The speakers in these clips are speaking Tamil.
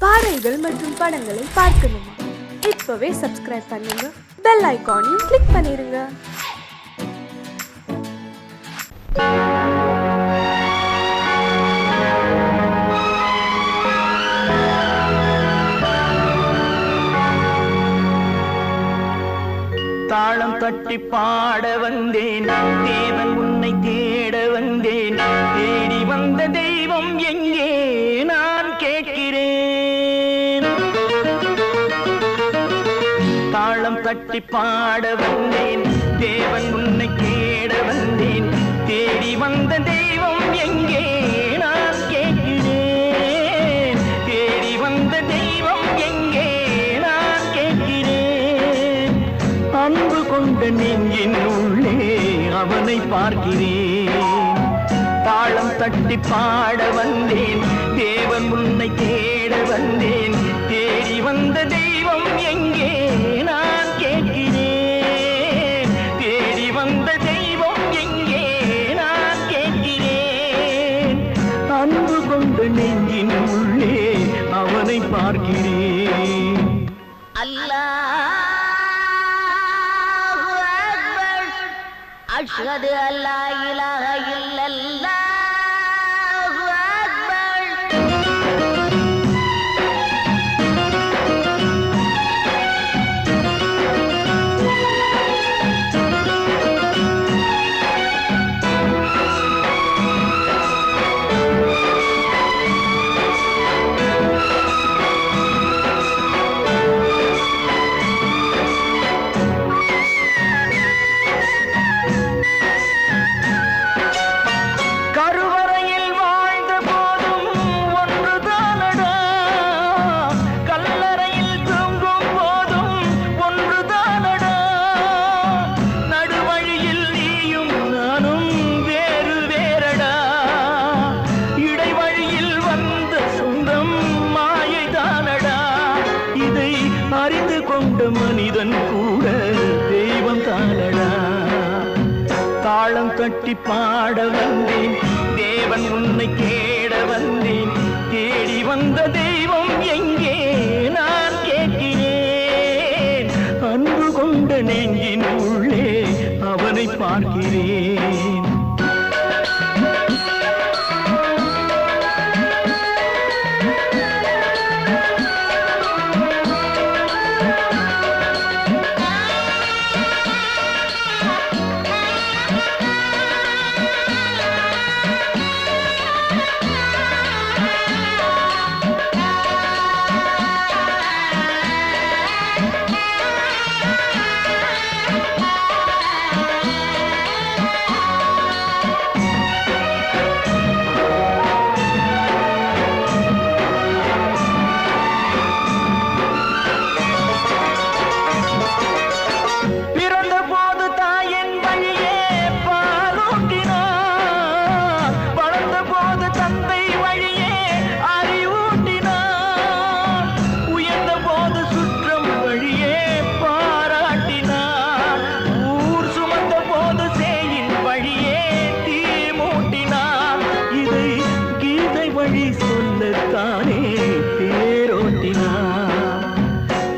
பாடல்கள் மற்றும் படங்களை பார்க்கணுமா? இப்பவே சப்ஸ்கிரைப் பண்ணுங்க, பெல் ஐகானையும் கிளிக் பண்ணிருங்க. தாளம் தட்டி பாட வந்தேன், தேவன் உன்னை தேட வந்தேன். தேடி வந்த தெய்வம் எங்கே நான் கேட்கிறேன். தாளம் தட்டி பாட வந்தேன், தேவன் உன்னை தேட வந்தேன். தேடி வந்த தெய்வம் எங்கே நான் கேட்கிறேன். தேடி வந்த தெய்வம் எங்கே நான் கேட்கிறேன். அன்பு கொண்ட நெஞ்சின் உள்ளே அவனை பார்க்கிறேன். தாளம் தட்டி பாட வந்தேன், தேவன் உன்னை தேட வந்தேன். தேடி வந்த தெய்வம் எங்கே நான் கேட்கிறேன். தேடி வந்த தெய்வம் எங்கே நான் கேட்கிறேன். அன்பு கொண்ட நெஞ்சின் உள்ளே அவனை பார்க்கிறேன். அல்லாஹ் அஷ்ஹது அல்லா இலாஹ இல்லல்லாஹு அக்பர். அறிந்து கொண்ட மனிதன் கூட தெய்வம் தானடா. தாளம் தட்டி பாட வந்தேன், தேவன் உன்னை தேட வந்தேன். தேடி வந்த தெய்வம் எங்கே நான் கேட்கிறேன். அன்பு கொண்ட நெஞ்சின் உள்ளே அவனை பார்க்கிறேன்.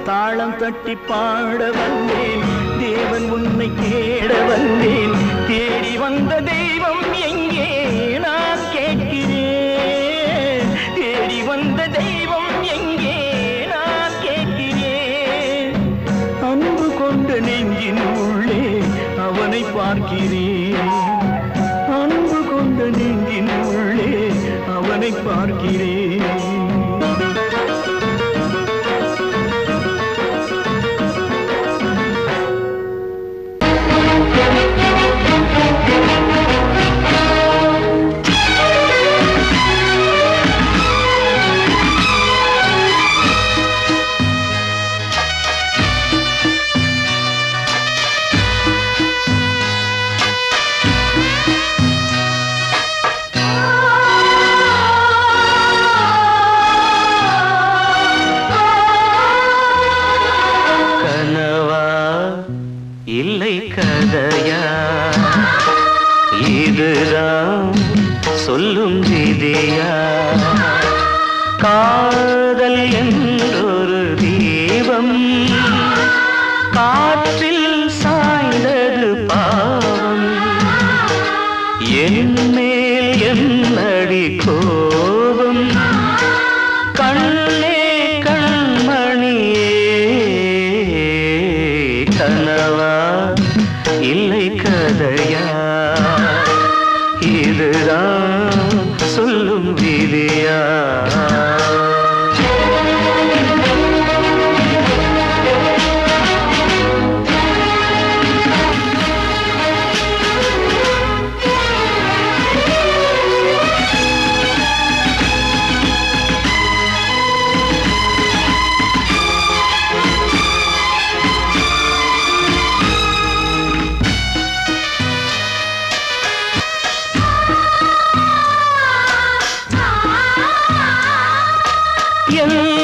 தாளம் தட்டி பாட வந்தேன், தேவன் உன்னை தேட வந்தேன். தேடி வந்த தெய்வம் எங்கே நான் கேட்கிறேன். தேடி வந்த தெய்வம் எங்கே நான் கேட்கிறேன். அன்பு கொண்ட நெஞ்சின் உள்ளே அவனை பார்க்கிறேன். அன்பு கொண்ட நெஞ்சின் உள்ளே அவனை பார்க்கிறேன்.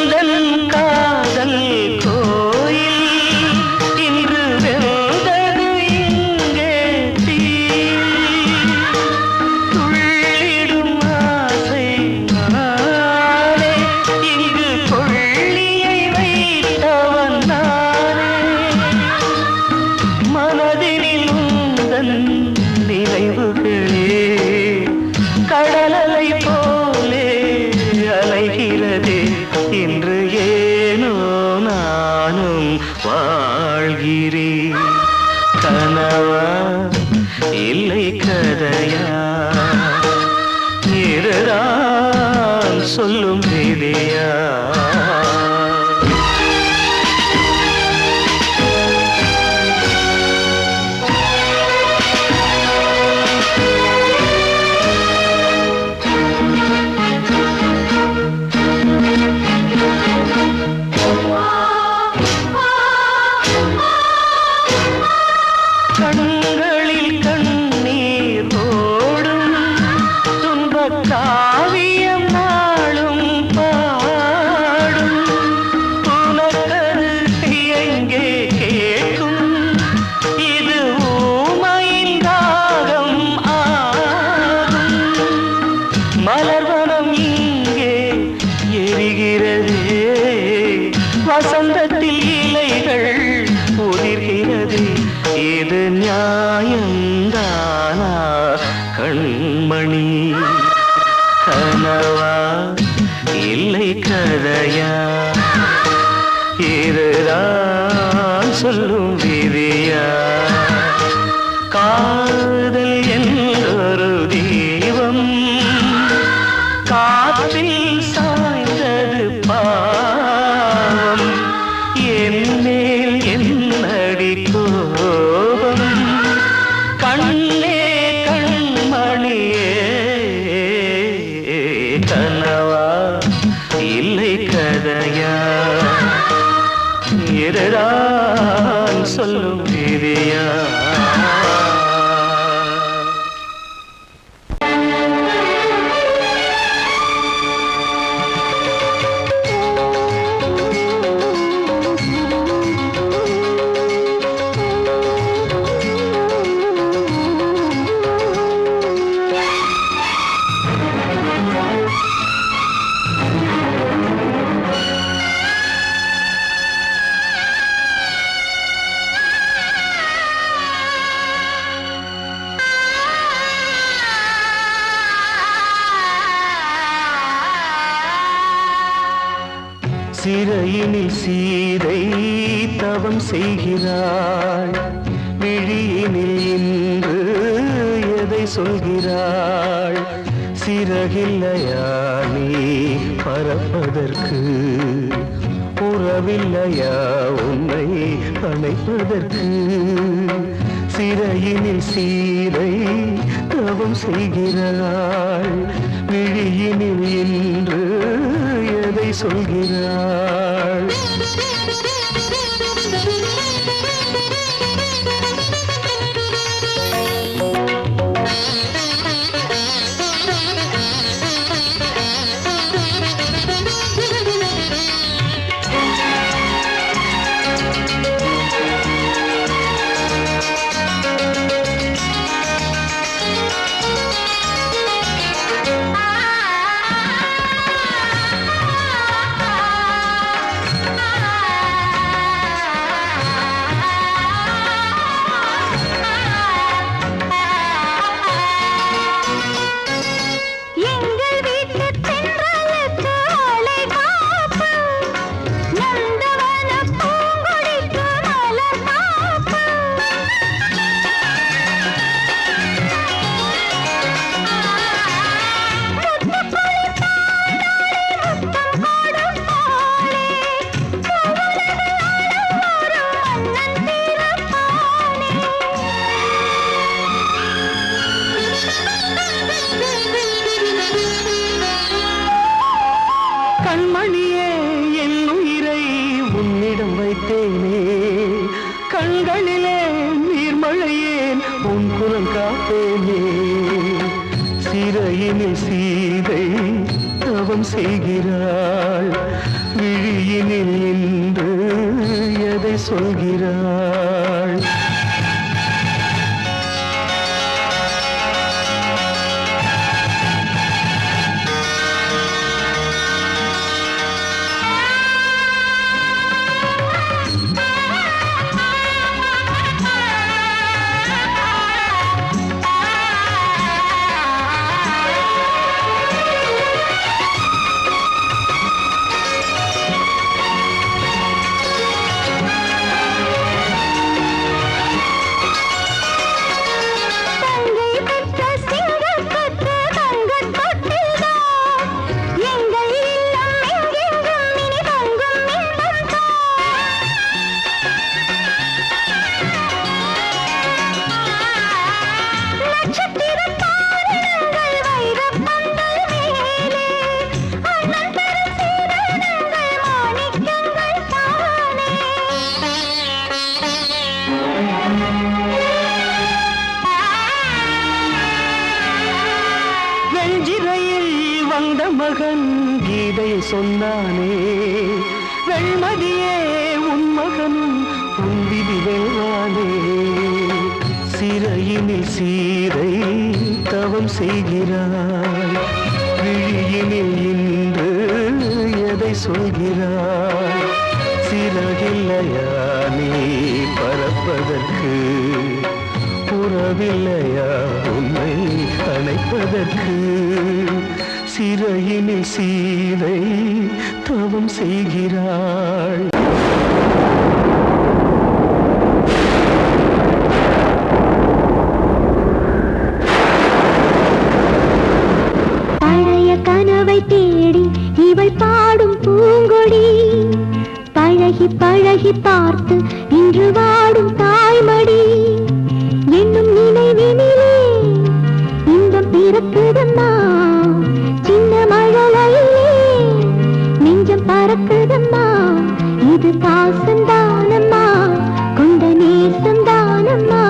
எந்தன் காதல் கோயில் இன்று வெந்தது இங்கே தீ துள்ளிடும் ஆசை நானே இங்கு கொள்ளியை வைத்தவன் நானே மனதினில் உந்தன் நினைவுகளே கடலலை போலே அலைகிறதே இன்று ஏனோ நானும் வாழ்கிறேன் கனவா இல்லை கதையா இதுதான் சொல்லும் விதியா கண்களில் கண்ணீர் ஓடும் துன்பக் காவியம் நாளும் பாடும் உனக்கது எங்கே கேட்கும் இது ஊமையின் தாகம் ஆகும் மலர்வனம் இங்கே எரிகிறதே வசந்தத்தில் இலைகள் உதிர்கிறது இது நியாயந்தானா கண்மணி கனவா இல்லை கதையா இதுதான் சொல்லும் விதியா காதல் என்றொரு தீபம் காற்றில் சாய்ந்தது பாவம் என்னேல் என்னடி கோபம் கண்ணே கண்மணியே கனவா இல்லை கதையா இதுதான் சொல்லும் விதியா சிறையினில் சீதை தவம் செய்கிறாள் விழியினில் இன்று எதை சொல்கிறாள் சிறகில்லையா நீ பறப்பதற்கு உறவில்லையா உன்னை அணைப்பதற்கு சிறையினில் சீதை தவம் செய்கிறாள் விழியினில் இன்று எதை சொல்கிறாள் கண்மணியே என் உயிரை உன்னிடம் வைத்தேனே கண்களிலே நீர்மழையேன் உன் குரல் காப்பேனே சிறையினில் சீதை தவம் செய்கிறாள் விழியினில் இன்று எதை சொல்கிறாள்? வெஞ்சிரையில் வந்த மகன் கீதை சொன்னானே, வெண்மதியே உன் மகனும் உன் விதி வெல்வானே. சிறையினில் சீரை தவம் செய்கிறாய், விழியினில் இன்று எதை சொல்கிறாய்? சிறகில்லையா நீ பறப்பதற்கு, உறவில்லையா உன்னை அணைப்பதற்கு? சிறையினில் சீதை தவம் செய்கிறாள். பழைய கனவை தேடி இவள் பாடும் பூங்கொடி, பழகி பழகி பார்த்து இன்று வாடும் தாய்மடி. என்னும் நினைவினிலே இன்பம் பிறக்குதம்மா, சின்ன மழலையிலே நெஞ்சம் பறக்குதம்மா. இது பாசந்தானம்மா, கொண்ட நேசந்தானம்மா.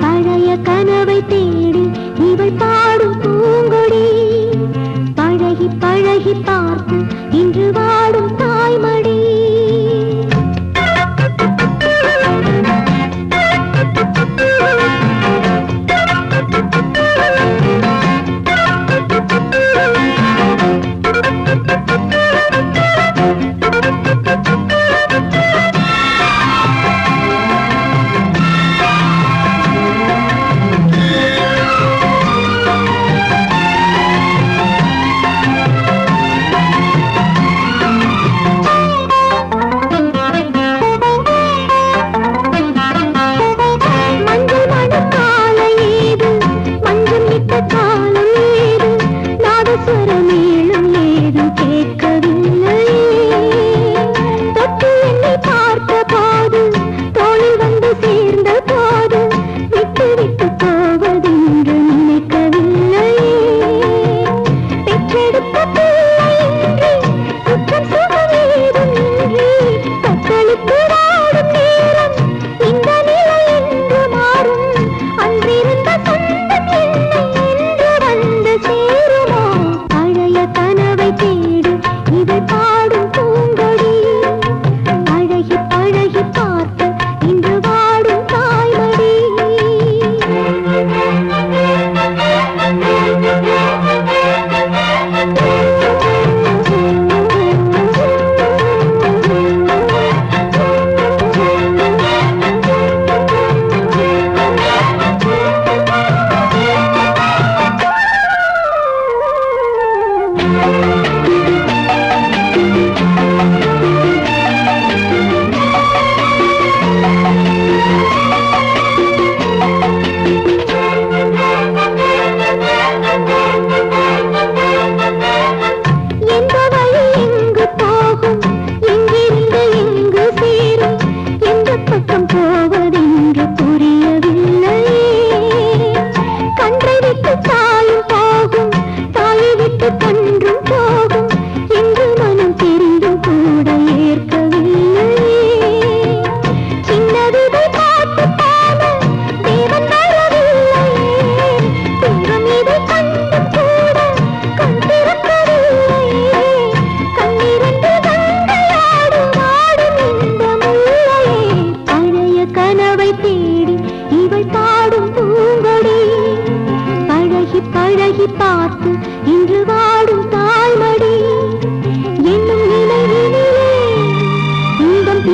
பழைய கனவை தேடி இவள் பாடும் பூங்கொடி, பழகி பழகி பார்த்து இன்று வாடும் தாய்மடி.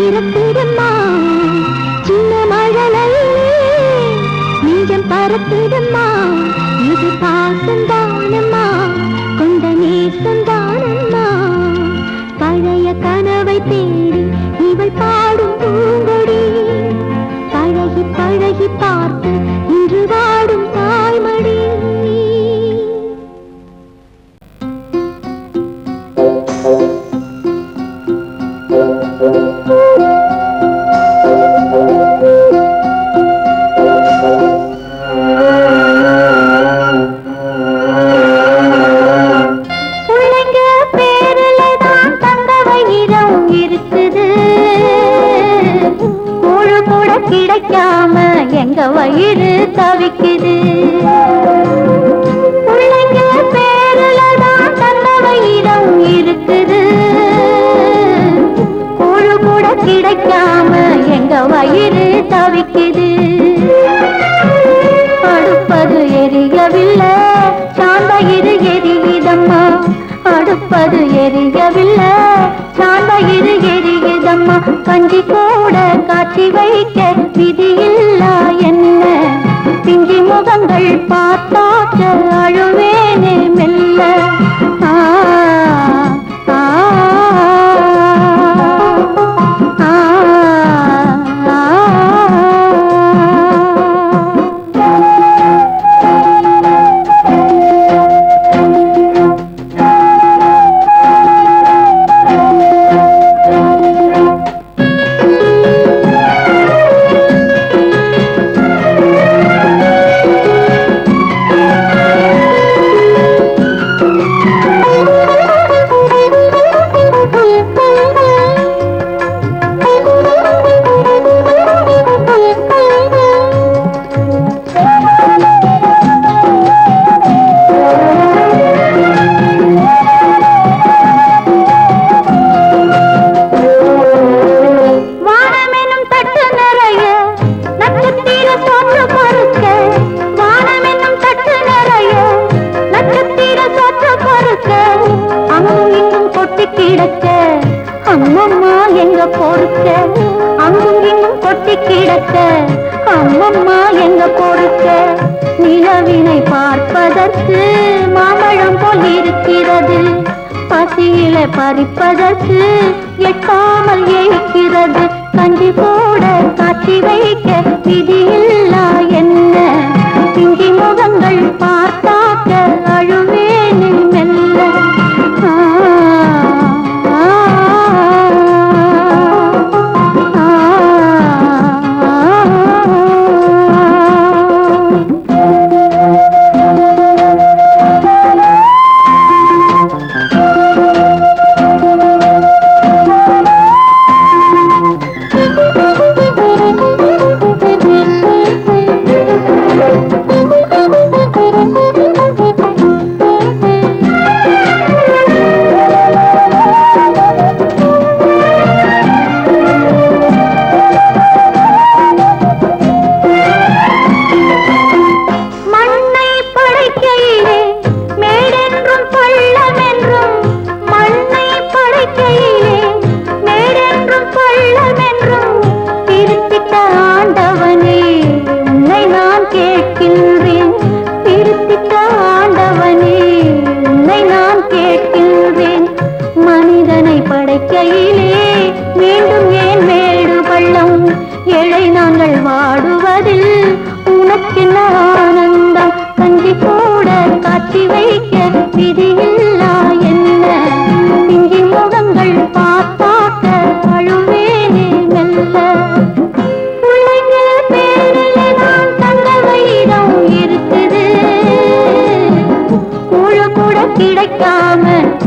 பிறக்குதம்மா சின்ன மழலையே நெஞ்சம் பறக்குதம்மா இது பாசந்தானம்மா கொண்ட நேசந்தானம்மா பழைய கனவை தேடி இவள் பாடும் பூங்கொடி பழகி பழகி பார்த்து இன்று வாடும் தாய்மடி கிடைக்காம எங்க வயிறு தவிக்குது பிள்ளைங்க பேருலதான் தந்த வயிறம் இருக்குது கூழு கூட கிடைக்காம எங்க வயிறு தவிக்குது அடுப்பது எரியவில்லை சாந்தயிறு எரியுதம்மா அடுப்பது எரியவில்லை சாந்தயிறு எரியுதம்மா கஞ்சி கூட காட்சி வைக்க விதியில்லா என்ன பிஞ்சி முகங்கள் பார்த்தாக்க அழுவேனே மெல்ல ஆ ஆ ஆ கிடக்க அம்மம்மா எங்க பொறுக்க அங்கும் இங்கும் கொட்டி கிடக்க அம்மம்மா எங்க பொறுக்க நிலவினை பார்ப்பதற்கு மாம்பழம் போல் இருக்கிறது பசியில பறிப்பதற்கு எட்டாமல் ஏய்க்கிறது கஞ்சி போட காட்சி வைக்க விதியில்லா என்ன பிஞ்சி முகங்கள் பார்த்தாக்க அழுவேனே மெல்ல கிடைக்காம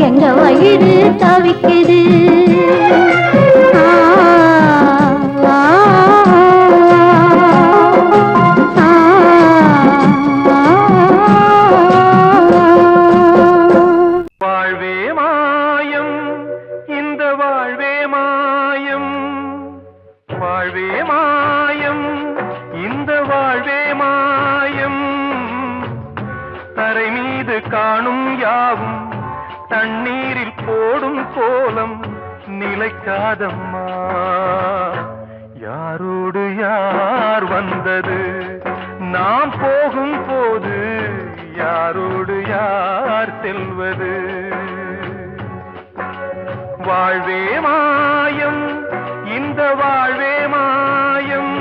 எங்க வயிறு தவிக்குது வாழ்வே மாயம் இந்த வாழ்வே மாயம் வாழ்வே மாயம் இந்த வாழ்வே மாயம் தரை மீது காணும் யாவும் தண்ணீரில் போடும் கோலம் நிலைக்காதம்மா. யாரோடு யார் வந்தது, நாம் போகும் போது யாரோடு யார் செல்வது. வாழ்வே மாயம், இந்த வாழ்வே மாயம்.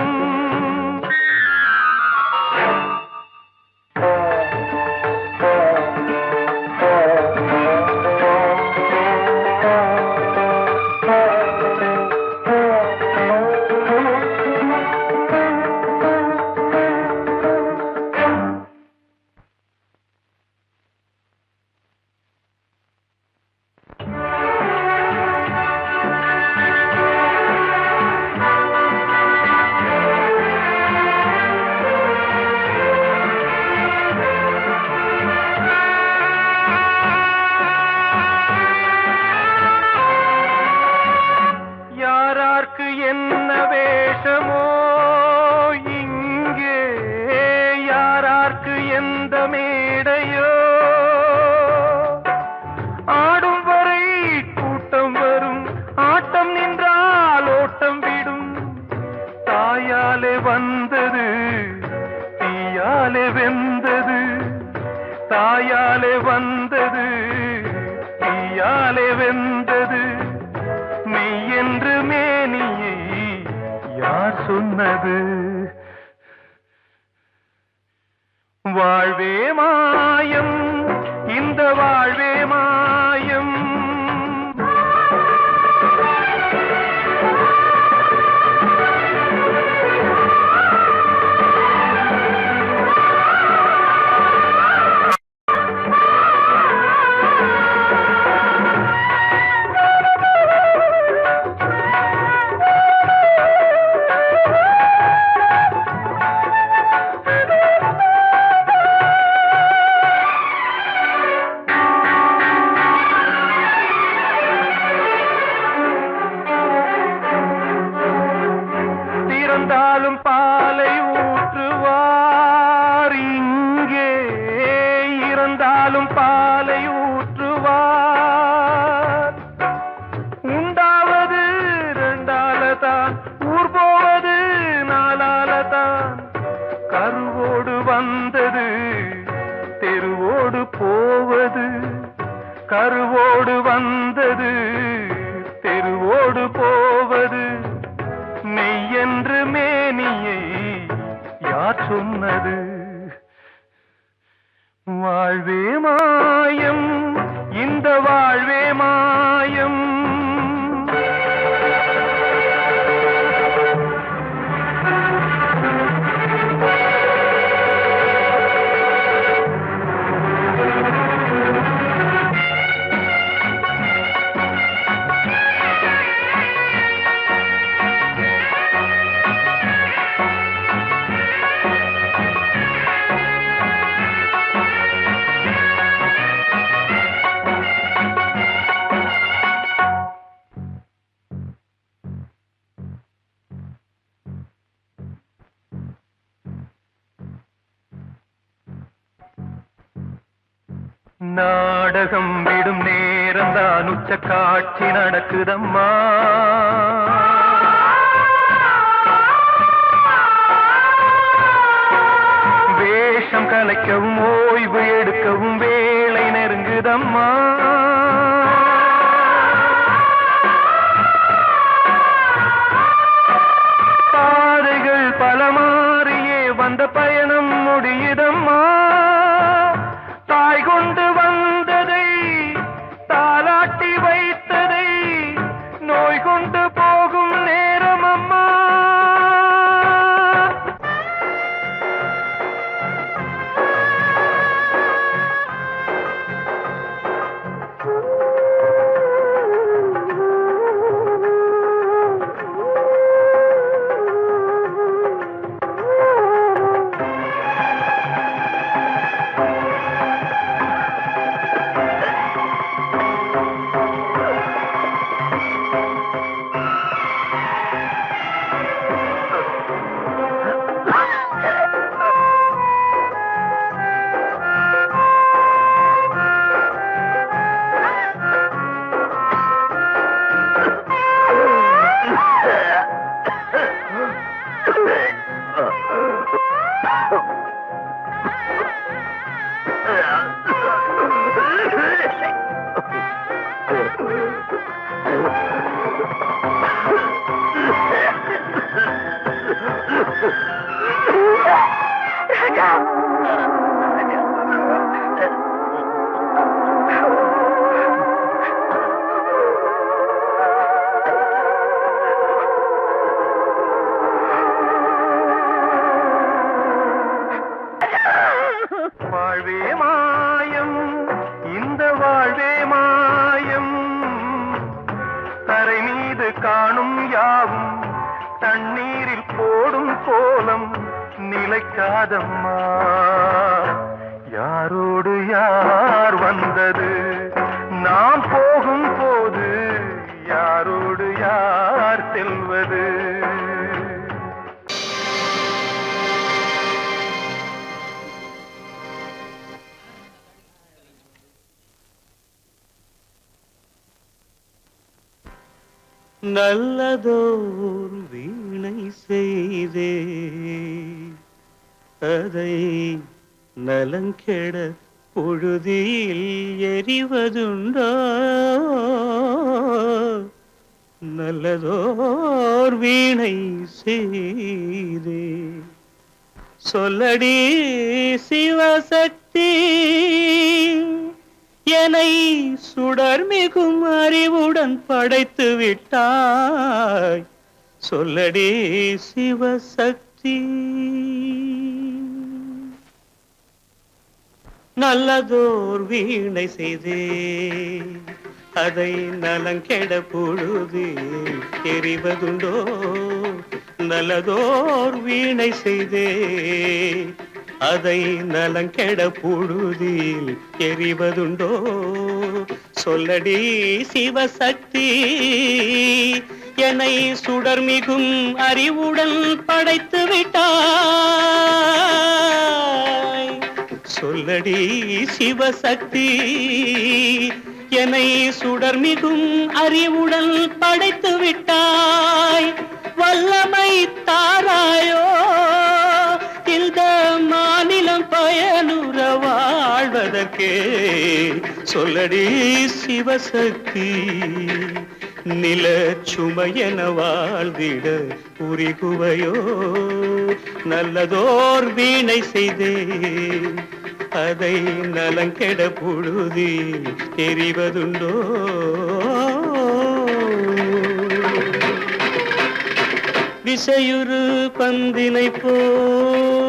என்ன வேஷமோ இங்கே, யாரார்க்கு எந்த மேடையோ, ஆடும் வரை கூட்டம் வரும், ஆட்டம் நின்றால் ஓட்டம் விடும். தாயாலே வந்தது தீயாலே வெந்தது, தாயாலே வந்தது தீயாலே வெந்தது. மெய் என்று மேனியை யார் சொன்னது. வாழ்வே மாயம், இந்த வாழ்வே மாயம். இறந்தாலும் பாலை ஊற்றுவார் இங்கே, இறந்தாலும் பாலை ஊற்றுவார். உண்டாவது ரெண்டாலதான், ஊர் போவது நாலாலதான். கருவோடு வந்தது தெருவோடு போவது, கருவோடு வந்தது தெருவோடு போவது. மெய் என்று மேனியை யார் சொன்னது. வாழ்வே மாயம், இந்த வாழ்வே மாயம். நாடகம் விடும் நேரம்தான் உச்ச காட்சி நடக்குதம்மா. வேஷம் கலைக்கவும் ஓய்வு எடுக்கவும் வேளை நெருங்குதம்மா. பாதைகள் பல மாறியே வந்த பயணம் முடியுதம்மா. தாய் கொண்டு வந்ததை தாலாட்டி வைத்ததை நோய் கொண்டு போகும் நேரம் அம்மா. காணும் யாவும் தண்ணீரில் போடும் கோலம் நிலைக்காதம்மா. யாரோடு யார் வந்தது நாம் போகும் போது, யாரோடு யார் செல்வது? நல்லதோர் வீணை செய்தே அதை நலங்கெட பொழுதில் எறிவதுண்டோ? நல்லதோர் வீணை செய்தே சொல்லடி சிவசக்தி, என்னை சுடர் மிகும் அறிவுடன் படைத்து விட்டாய். சொல்லடி சிவசக்தி. நல்லதோர் வீணை செய்தே அதை நலங்கெட பொழுது எறிவதுண்டோ? நல்லதோர் வீணை செய்தே அதை நலங்கெட பொழுதில் எறிவதுண்டோ? சொல்லடி சிவசக்தி, என்னை சுடர் மிகும் அறிவுடன் படைத்து விட்டாய். சொல்லடி சிவசக்தி, என்னை சுடர் மிகும் அறிவுடன் படைத்து விட்டாய். வல்லமை தாராயோ இந்த மாநிலம் பயனுற வாழ்வதற்கே? சொல்லடி சிவசக்தி, நில சுமையென வாழ்ந்திட உரிகுவையோ? நல்லதோர் வீணை செய்தே அதை நலங்கெட பொழுதில் தெரிவதுண்டோ? விசையுறு பந்தினை போல்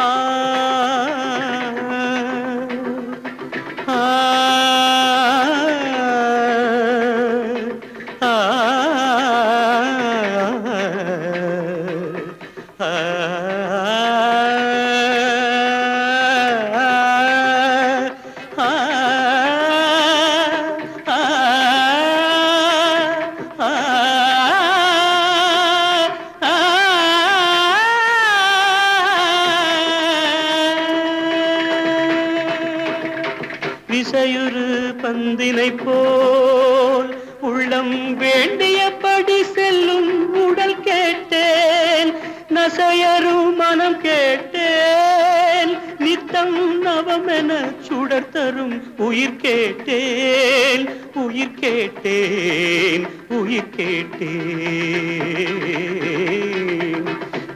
ஆ ஆ விசையுறு பந்தினை போல் உள்ளம் வேண்டியபடி செல்லும் உடல் கேட்டேன், நசையரும் மனம் கேட்டேன், நித்தம் நவமென சுடர் தரும் உயிர் கேட்டேன், உயிர் கேட்டேன், உயிர் கேட்டேன்.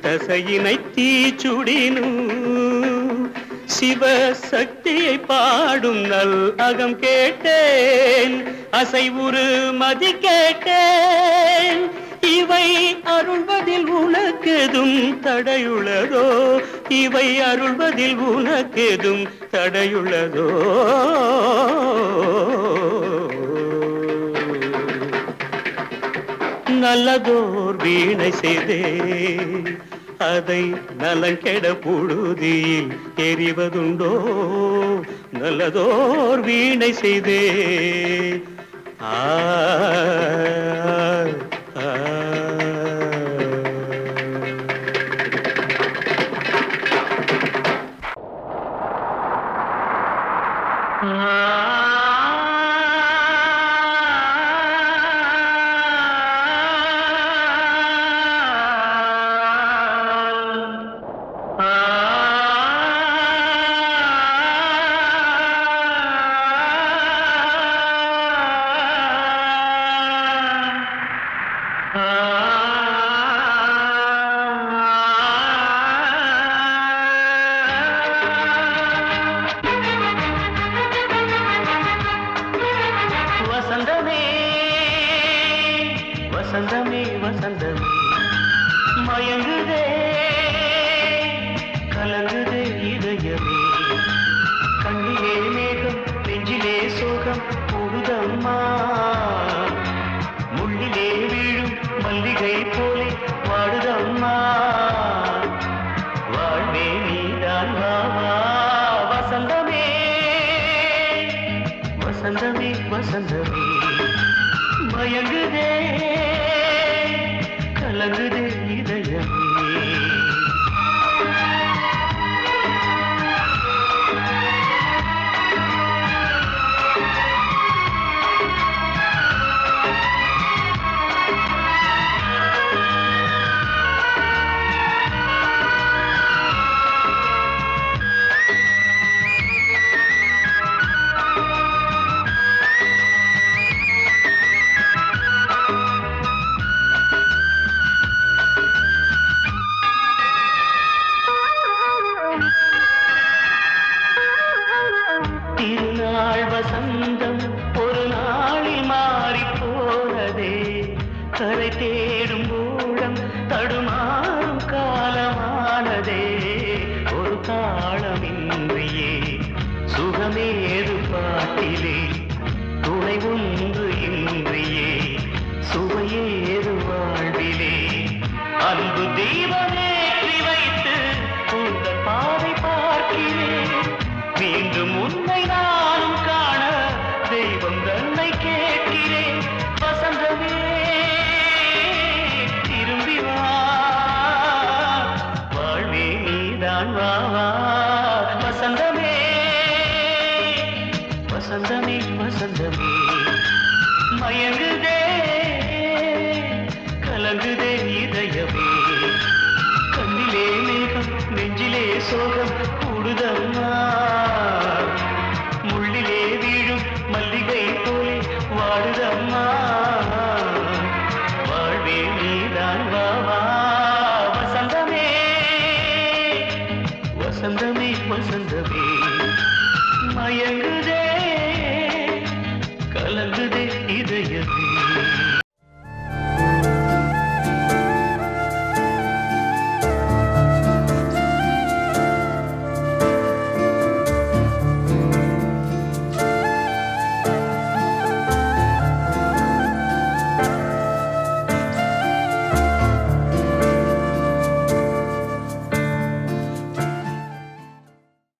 தசையினை தீச்சுடினும் சிவசக்தியை பாடும் நல் அகம் கேட்டேன், அசைவுறு மதி கேட்டேன். இவை அருள்வதில் உனக்கெதும் தடையுள்ளதோ? இவை அருள்வதில் உனக்கெதும் தடையுள்ளதோ? நல்லதோர் வீணை செய்தே அதை நலங்கெட பொழுதில் எறிவதுண்டோ? நல்லதோர் வீணை செய்தே ஆ ஆ வசந்தமே வசந்தமே வசந்தமே மயங்குதே கலங்குதே இதயமே, கண்ணிலே மேகம் நெஞ்சிலே சோகம் கூடுதம்மா, மல்லிகை போலே வாடுதம்மா வாழ்வே நீதான் வாவா வசந்தமே வசந்தமே வசந்தமே மயங்குதே கலங்குதே இதயமே திருநாள் வசந்தம் ஒரு நாளில் மாறி போனதே கரை தேடும் ஊழம் தடுமாறும் காலமானதே ஒரு தாளமின்றியே சுகமேது பாட்டிலே துணை ஒன்று இன்றியே சுவையே